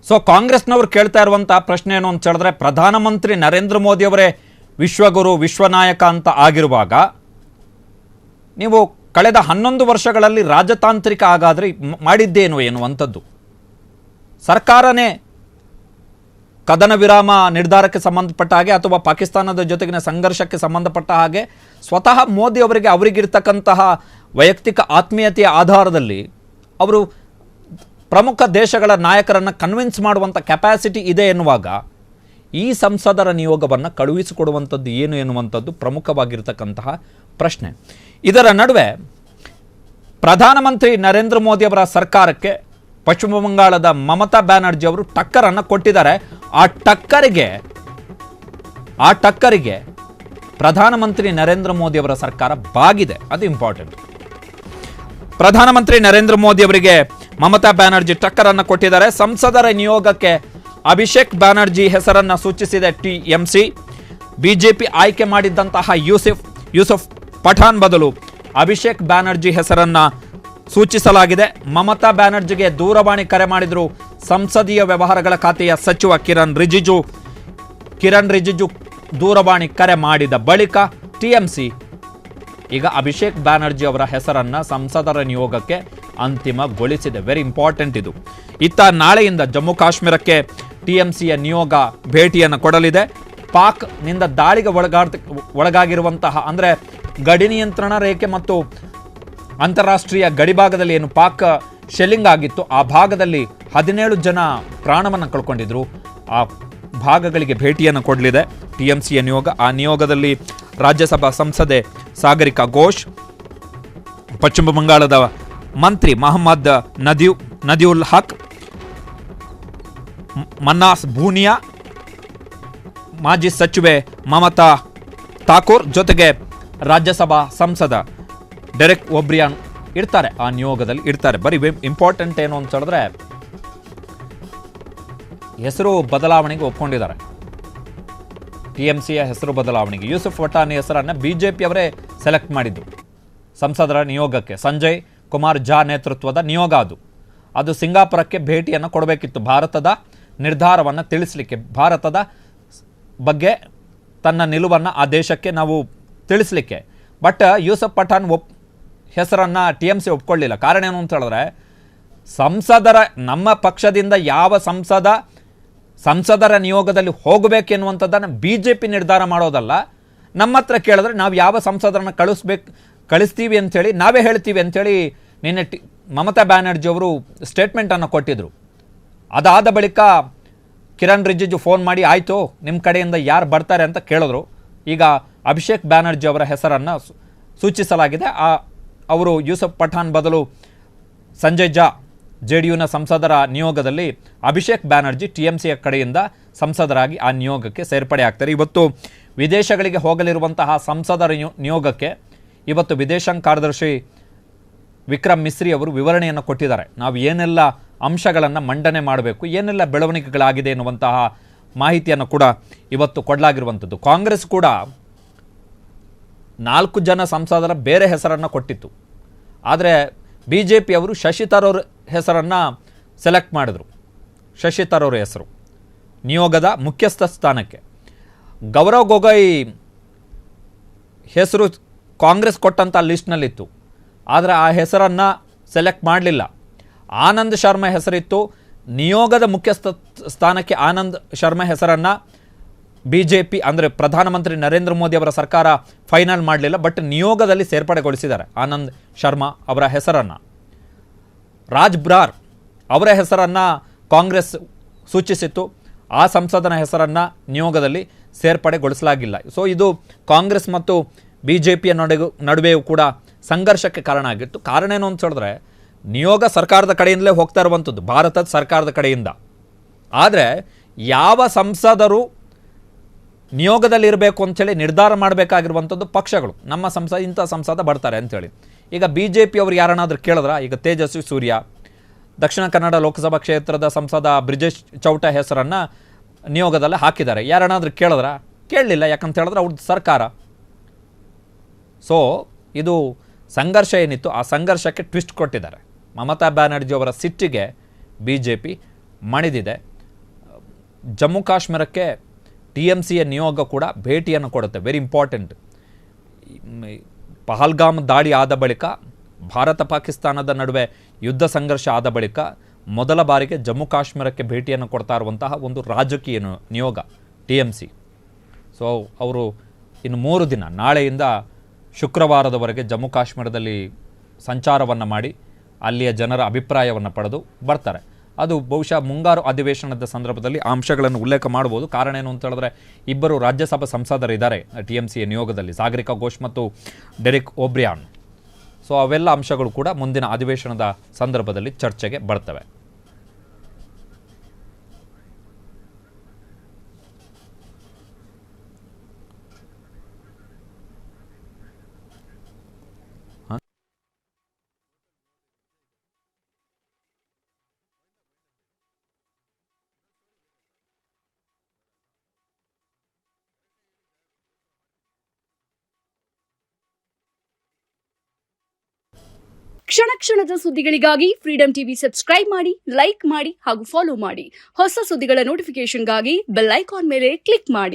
So ಕಾಂಗ್ರೆಸ್ನವರು ಕೇಳ್ತಾ ಇರುವಂಥ ಪ್ರಶ್ನೆ ಏನು ಅಂತ ಹೇಳಿದ್ರೆ, ಪ್ರಧಾನಮಂತ್ರಿ ನರೇಂದ್ರ ಮೋದಿಯವರೇ ವಿಶ್ವಗುರು ವಿಶ್ವನಾಯಕ ಅಂತ ಆಗಿರುವಾಗ ನೀವು ಕಳೆದ 11 ವರ್ಷಗಳಲ್ಲಿ ರಾಜತಾಂತ್ರಿಕ ಹಾಗಾದರೆ ಮಾಡಿದ್ದೇನು ಎನ್ನುವಂಥದ್ದು. ಸರ್ಕಾರನೇ ಕದನ ವಿರಾಮ ನಿರ್ಧಾರಕ್ಕೆ ಸಂಬಂಧಪಟ್ಟ ಹಾಗೆ ಅಥವಾ ಪಾಕಿಸ್ತಾನದ ಜೊತೆಗಿನ ಸಂಘರ್ಷಕ್ಕೆ ಸಂಬಂಧಪಟ್ಟ ಹಾಗೆ ಸ್ವತಃ ಮೋದಿ ಅವರಿಗೆ ಅವರಿಗಿರ್ತಕ್ಕಂತಹ ವೈಯಕ್ತಿಕ ಆತ್ಮೀಯತೆಯ ಆಧಾರದಲ್ಲಿ ಅವರು ಪ್ರಮುಖ ದೇಶಗಳ ನಾಯಕರನ್ನು ಕನ್ವಿನ್ಸ್ ಮಾಡುವಂಥ ಕೆಪಾಸಿಟಿ ಇದೆ ಎನ್ನುವಾಗ ಈ ಸಂಸದರ ನಿಯೋಗವನ್ನು ಕಳುಹಿಸಿಕೊಡುವಂಥದ್ದು ಏನು ಎನ್ನುವಂಥದ್ದು ಪ್ರಮುಖವಾಗಿರ್ತಕ್ಕಂತಹ ಪ್ರಶ್ನೆ. ಇದರ ನಡುವೆ ಪ್ರಧಾನಮಂತ್ರಿ ನರೇಂದ್ರ ಮೋದಿಯವರ ಸರ್ಕಾರಕ್ಕೆ ಪಶ್ಚಿಮ ಬಂಗಾಳದ ಮಮತಾ ಬ್ಯಾನರ್ಜಿ ಅವರು ಟಕ್ಕರನ್ನು ಕೊಟ್ಟಿದ್ದಾರೆ. ಆ ಟಕ್ಕರಿಗೆ ಪ್ರಧಾನಮಂತ್ರಿ ನರೇಂದ್ರ ಮೋದಿಯವರ ಸರ್ಕಾರ ಬಾಗಿದೆ. ಅದು ಇಂಪಾರ್ಟೆಂಟ್. ಪ್ರಧಾನಮಂತ್ರಿ ನರೇಂದ್ರ ಮೋದಿ ಅವರಿಗೆ ಮಮತಾ ಬ್ಯಾನರ್ಜಿ ಟಕ್ಕರನ್ನು ಕೊಟ್ಟಿದ್ದಾರೆ. ಸಂಸದರ ನಿಯೋಗಕ್ಕೆ ಅಭಿಷೇಕ್ ಬ್ಯಾನರ್ಜಿ ಹೆಸರನ್ನು ಸೂಚಿಸಿದೆ ಟಿಎಂಸಿ. ಬಿಜೆಪಿ ಆಯ್ಕೆ ಮಾಡಿದ್ದಂತಹ ಯೂಸುಫ್ ಪಠಾಣ್ ಬದಲು ಅಭಿಷೇಕ್ ಬ್ಯಾನರ್ಜಿ ಹೆಸರನ್ನು ಸೂಚಿಸಲಾಗಿದೆ. ಮಮತಾ ಬ್ಯಾನರ್ಜಿಗೆ ದೂರವಾಣಿ ಕರೆ ಮಾಡಿದರು ಸಂಸದೀಯ ವ್ಯವಹಾರಗಳ ಖಾತೆಯ ಸಚಿವ ಕಿರಣ್ ರಿಜಿಜು ದೂರವಾಣಿ ಕರೆ ಮಾಡಿದ ಬಳಿಕ ಟಿಎಂಸಿ ಈಗ ಅಭಿಷೇಕ್ ಬ್ಯಾನರ್ಜಿ ಅವರ ಹೆಸರನ್ನು ಸಂಸದರ ನಿಯೋಗಕ್ಕೆ ಅಂತಿಮಗೊಳಿಸಿದೆ. ವೆರಿ ಇಂಪಾರ್ಟೆಂಟ್ ಇದು. ಇತ್ತ ನಾಳೆಯಿಂದ ಜಮ್ಮು ಕಾಶ್ಮೀರಕ್ಕೆ ಟಿಎಂಸಿಯ ನಿಯೋಗ ಭೇಟಿಯನ್ನು ಕೊಡಲಿದೆ. ಪಾಕ್ನಿಂದ ದಾಳಿಗೆ ಒಳಗಾಗಿರುವಂತಹ ಅಂದರೆ ಗಡಿ ನಿಯಂತ್ರಣ ರೇಖೆ ಮತ್ತು ಅಂತಾರಾಷ್ಟ್ರೀಯ ಗಡಿಭಾಗದಲ್ಲಿ ಏನು ಪಾಕ್ ಶೆಲ್ಲಿಂಗ್ ಆಗಿತ್ತು ಆ ಭಾಗದಲ್ಲಿ 17 ಜನ ಪ್ರಾಣವನ್ನು ಕಳ್ಕೊಂಡಿದ್ರು. ಆ ಭಾಗಗಳಿಗೆ ಭೇಟಿಯನ್ನು ಕೊಡಲಿದೆ ಟಿಎಂಸಿಯ ನಿಯೋಗ. ಆ ನಿಯೋಗದಲ್ಲಿ ರಾಜ್ಯಸಭಾ ಸಂಸದೆ ಸಾಗರಿಕಾ ಘೋಷ್, ಪಶ್ಚಿಮ ಬಂಗಾಳದ ಮಂತ್ರಿ ಮಹಮ್ಮದ್ ನದಿಯುಲ್ ಹಕ್, ಮನ್ನಾಸ್ ಭೂನಿಯಾ, ಮಾಜಿ ಸಚಿವೆ ಮಮತಾ ಠಾಕೂರ್ ಜೊತೆಗೆ ರಾಜ್ಯಸಭಾ ಸಂಸದ ಡೆರೆಕ್ ಒಬ್ರಿಯಾನ್ ಇರ್ತಾರೆ. ಆ ನಿಯೋಗದಲ್ಲಿ ಇರ್ತಾರೆ. ಬರೀ ಇಂಪಾರ್ಟೆಂಟ್ ಏನು ಅಂತ ಹೇಳಿದ್ರೆ ಹೆಸರು ಬದಲಾವಣೆಗೆ ಒಪ್ಕೊಂಡಿದ್ದಾರೆ. ಟಿಎಂಸಿಯ ಹೆಸರು ಬದಲಾವಣೆಗೆ ಯೂಸುಫ್ ಪಠಾಣ್ ಹೆಸರನ್ನು ಬಿಜೆಪಿ ಅವರೇ ಸೆಲೆಕ್ಟ್ ಮಾಡಿದ್ದು ಸಂಸದರ ನಿಯೋಗಕ್ಕೆ. ಸಂಜಯ್ ಕುಮಾರ್ ಝಾ ನೇತೃತ್ವದ ನಿಯೋಗ ಅದು ಸಿಂಗಾಪುರಕ್ಕೆ ಭೇಟಿಯನ್ನು ಕೊಡಬೇಕಿತ್ತು ಭಾರತದ ನಿರ್ಧಾರವನ್ನು ತಿಳಿಸಲಿಕ್ಕೆ, ಭಾರತದ ಬಗ್ಗೆ ತನ್ನ ನಿಲುವನ್ನು ಆ ದೇಶಕ್ಕೆ ನಾವು ತಿಳಿಸಲಿಕ್ಕೆ. ಬಟ್ ಯೂಸುಫ್ ಪಠಾಣ್ ಹೆಸರನ್ನು ಟಿಎಂಸಿ ಒಪ್ಕೊಳ್ಳಿಲ್ಲ. ಕಾರಣ ಏನು ಅಂತ ಹೇಳಿದ್ರೆ, ನಮ್ಮ ಪಕ್ಷದಿಂದ ಯಾವ ಸಂಸದರ ನಿಯೋಗದಲ್ಲಿ ಹೋಗಬೇಕೆನ್ನುವಂಥದ್ದನ್ನು ಬಿಜೆಪಿ ನಿರ್ಧಾರ ಮಾಡೋದಲ್ಲ. ನಮ್ಮ ಹತ್ರ ಕೇಳಿದ್ರೆ ನಾವು ಯಾವ ಸಂಸದರನ್ನು ಕಳಿಸ್ತೀವಿ ಅಂಥೇಳಿ ನಾವೇ ಹೇಳ್ತೀವಿ ಅಂಥೇಳಿ ನಿನ್ನೆ ಮಮತಾ ಬ್ಯಾನರ್ಜಿ ಅವರು ಸ್ಟೇಟ್ಮೆಂಟನ್ನು ಕೊಟ್ಟಿದ್ದರು. ಅದಾದ ಬಳಿಕ ಕಿರಣ್ ರಿಜಿಜು ಫೋನ್ ಮಾಡಿ ಆಯಿತು ನಿಮ್ಮ ಕಡೆಯಿಂದ ಯಾರು ಬರ್ತಾರೆ ಅಂತ ಕೇಳಿದ್ರು. ಈಗ ಅಭಿಷೇಕ್ ಬ್ಯಾನರ್ಜಿ ಅವರ ಹೆಸರನ್ನು ಸೂಚಿಸಲಾಗಿದೆ. ಅವರು ಯೂಸುಫ್ ಪಠಾಣ್ ಬದಲು ಸಂಜಯ್ ಝಾ JDUನ ಸಂಸದರ ನಿಯೋಗದಲ್ಲಿ ಅಭಿಷೇಕ್ ಬ್ಯಾನರ್ಜಿ ಟಿಎಂಸಿಯ ಕಡೆಯಿಂದ ಸಂಸದರಾಗಿ ಆ ನಿಯೋಗಕ್ಕೆ ಸೇರ್ಪಡೆ ಆಗ್ತಾರೆ. ಇವತ್ತು ವಿದೇಶಗಳಿಗೆ ಹೋಗಲಿರುವಂತಹ ಸಂಸದರ ನಿಯೋಗಕ್ಕೆ ಇವತ್ತು ವಿದೇಶಾಂಗ ಕಾರ್ಯದರ್ಶಿ ವಿಕ್ರಮ್ ಮಿಸ್ರಿ ಅವರು ವಿವರಣೆಯನ್ನು ಕೊಟ್ಟಿದ್ದಾರೆ. ನಾವು ಏನೆಲ್ಲ ಅಂಶಗಳನ್ನು ಮಂಡನೆ ಮಾಡಬೇಕು, ಏನೆಲ್ಲ ಬೆಳವಣಿಗೆಗಳಾಗಿದೆ ಎನ್ನುವಂತಹ ಮಾಹಿತಿಯನ್ನು ಕೂಡ ಇವತ್ತು ಕೊಡಲಾಗಿರುವಂಥದ್ದು. ಕಾಂಗ್ರೆಸ್ ಕೂಡ 4 ಜನ ಸಂಸದರ ಬೇರೆ ಹೆಸರನ್ನು ಕೊಟ್ಟಿತ್ತು. ಆದರೆ ಬಿಜೆಪಿ ಅವರು ಶಶಿ ತರೂರ್ ಹೆಸರನ್ನು ಸೆಲೆಕ್ಟ್ ಮಾಡಿದರು. ಶಶಿ ತರೂರ್ ಹೆಸರು ನಿಯೋಗದ ಮುಖ್ಯಸ್ಥ ಸ್ಥಾನಕ್ಕೆ. ಗೌರವ್ ಗೊಗೊಯ್ ಹೆಸರು ಕಾಂಗ್ರೆಸ್ ಕೊಟ್ಟಂಥ ಲಿಸ್ಟ್ನಲ್ಲಿತ್ತು. ಆದರೆ ಆ ಹೆಸರನ್ನು ಸೆಲೆಕ್ಟ್ ಮಾಡಲಿಲ್ಲ. ಆನಂದ್ ಶರ್ಮಾ ಹೆಸರಿತ್ತು. ನಿಯೋಗದ ಮುಖ್ಯಸ್ಥ ಸ್ಥಾನಕ್ಕೆ ಆನಂದ್ ಶರ್ಮಾ ಹೆಸರನ್ನು ಬಿಜೆಪಿ ಅಂದರೆ ಪ್ರಧಾನಮಂತ್ರಿ ನರೇಂದ್ರ ಮೋದಿ ಅವರ ಸರ್ಕಾರ ಫೈನಲ್ ಮಾಡಲಿಲ್ಲ. ಬಟ್ ನಿಯೋಗದಲ್ಲಿ ಸೇರ್ಪಡೆಗೊಳಿಸಿದ್ದಾರೆ ಆನಂದ್ ಶರ್ಮಾ ಅವರ ಹೆಸರನ್ನು. ರಾಜ್ ಬ್ರಾರ್ ಅವರ ಹೆಸರನ್ನು ಕಾಂಗ್ರೆಸ್ ಸೂಚಿಸಿತ್ತು. ಆ ಸಂಸದನ ಹೆಸರನ್ನು ನಿಯೋಗದಲ್ಲಿ ಸೇರ್ಪಡೆಗೊಳಿಸಲಾಗಿಲ್ಲ. ಸೊ ಇದು ಕಾಂಗ್ರೆಸ್ ಮತ್ತು ಬಿಜೆಪಿಯ ನಡುವೆಯೂ ಕೂಡ ಸಂಘರ್ಷಕ್ಕೆ ಕಾರಣ ಆಗಿತ್ತು. ಕಾರಣ ಏನು ಅಂತ ಹೇಳಿದ್ರೆ, ನಿಯೋಗ ಸರ್ಕಾರದ ಕಡೆಯಿಂದಲೇ ಹೋಗ್ತಾ ಇರುವಂಥದ್ದು, ಭಾರತದ ಸರ್ಕಾರದ ಕಡೆಯಿಂದ. ಆದರೆ ಯಾವ ಸಂಸದರು ನಿಯೋಗದಲ್ಲಿರಬೇಕು ಅಂಥೇಳಿ ನಿರ್ಧಾರ ಮಾಡಬೇಕಾಗಿರುವಂಥದ್ದು ಪಕ್ಷಗಳು. ನಮ್ಮ ಇಂಥ ಸಂಸದ ಬರ್ತಾರೆ ಅಂಥೇಳಿ. ಈಗ ಬಿಜೆಪಿ ಅವರು ಯಾರನ್ನಾದರೂ ಕೇಳಿದ್ರ, ಈಗ ತೇಜಸ್ವಿ ಸೂರ್ಯ ದಕ್ಷಿಣ ಕನ್ನಡ ಲೋಕಸಭಾ ಕ್ಷೇತ್ರದ ಸಂಸದ ಬ್ರಿಜೇಶ್ ಚೌಟ ಹೆಸರನ್ನು ನಿಯೋಗದಲ್ಲಿ ಹಾಕಿದ್ದಾರೆ. ಯಾರನ್ನಾದರೂ ಕೇಳಿದ್ರ? ಕೇಳಲಿಲ್ಲ. ಯಾಕಂತ ಹೇಳಿದ್ರೆ ಅವ್ರದ್ದು ಸರ್ಕಾರ. ಸೊ ಇದು ಸಂಘರ್ಷ ಏನಿತ್ತು ಆ ಸಂಘರ್ಷಕ್ಕೆ ಟ್ವಿಸ್ಟ್ ಕೊಟ್ಟಿದ್ದಾರೆ. ಮಮತಾ ಬ್ಯಾನರ್ಜಿ ಅವರ ಸಿಟ್ಟಿಗೆ ಬಿಜೆಪಿ ಮಣಿದಿದೆ. ಜಮ್ಮು ಕಾಶ್ಮೀರಕ್ಕೆ TMCಯ ನಿಯೋಗ ಕೂಡ ಭೇಟಿಯನ್ನು ಕೊಡುತ್ತೆ. Very important. ಪಹಲ್ಗಾಮ್ ದಾಳಿ ಆದ ಬಳಿಕ, ಭಾರತ ಪಾಕಿಸ್ತಾನದ ನಡುವೆ ಯುದ್ಧ ಸಂಘರ್ಷ ಆದ ಬಳಿಕ ಮೊದಲ ಬಾರಿಗೆ ಜಮ್ಮು ಕಾಶ್ಮೀರಕ್ಕೆ ಭೇಟಿಯನ್ನು ಕೊಡ್ತಾ ಇರುವಂತಹ ಒಂದು ರಾಜಕೀಯ ನಿಯೋಗ TMC. ಸೊ ಅವರು ಇನ್ನು 3 ದಿನ, ನಾಳೆಯಿಂದ ಶುಕ್ರವಾರದವರೆಗೆ ಜಮ್ಮು ಕಾಶ್ಮೀರದಲ್ಲಿ ಸಂಚಾರವನ್ನು ಮಾಡಿ ಅಲ್ಲಿಯ ಜನರ ಅಭಿಪ್ರಾಯವನ್ನು ಪಡೆದು ಬರ್ತಾರೆ. ಅದು ಬಹುಶಃ ಮುಂಗಾರು ಅಧಿವೇಶನದ ಸಂದರ್ಭದಲ್ಲಿ ಆ ಅಂಶಗಳನ್ನು ಉಲ್ಲೇಖ ಮಾಡ್ಬೋದು. ಕಾರಣ ಏನು ಅಂತ ಹೇಳಿದ್ರೆ, ಇಬ್ಬರು ರಾಜ್ಯಸಭಾ ಸಂಸದರಿದ್ದಾರೆ TMCಯ ನಿಯೋಗದಲ್ಲಿ, ಸಾಗರಿಕಾ ಘೋಷ್ ಮತ್ತು ಡೆರಿಕ್ ಓಬ್ರಿಯಾನ್. ಸೊ ಅವೆಲ್ಲ ಅಂಶಗಳು ಕೂಡ ಮುಂದಿನ ಅಧಿವೇಶನದ ಸಂದರ್ಭದಲ್ಲಿ ಚರ್ಚೆಗೆ ಬರ್ತವೆ. ಕ್ಷಣ ಕ್ಷಣದ ಸುದ್ದಿಗಳಿಗಾಗಿ ಫ್ರೀಡಂ ಟಿವಿ ಸಬ್ಸ್ಕ್ರೈಬ್ ಮಾಡಿ, ಲೈಕ್ ಮಾಡಿ ಹಾಗೂ ಫಾಲೋ ಮಾಡಿ. ಹೊಸ ಸುದ್ದಿಗಳ ನೋಟಿಫಿಕೇಶನ್ಗಾಗಿ ಬೆಲ್ ಐಕಾನ್ ಮೇಲೆ ಕ್ಲಿಕ್ ಮಾಡಿ.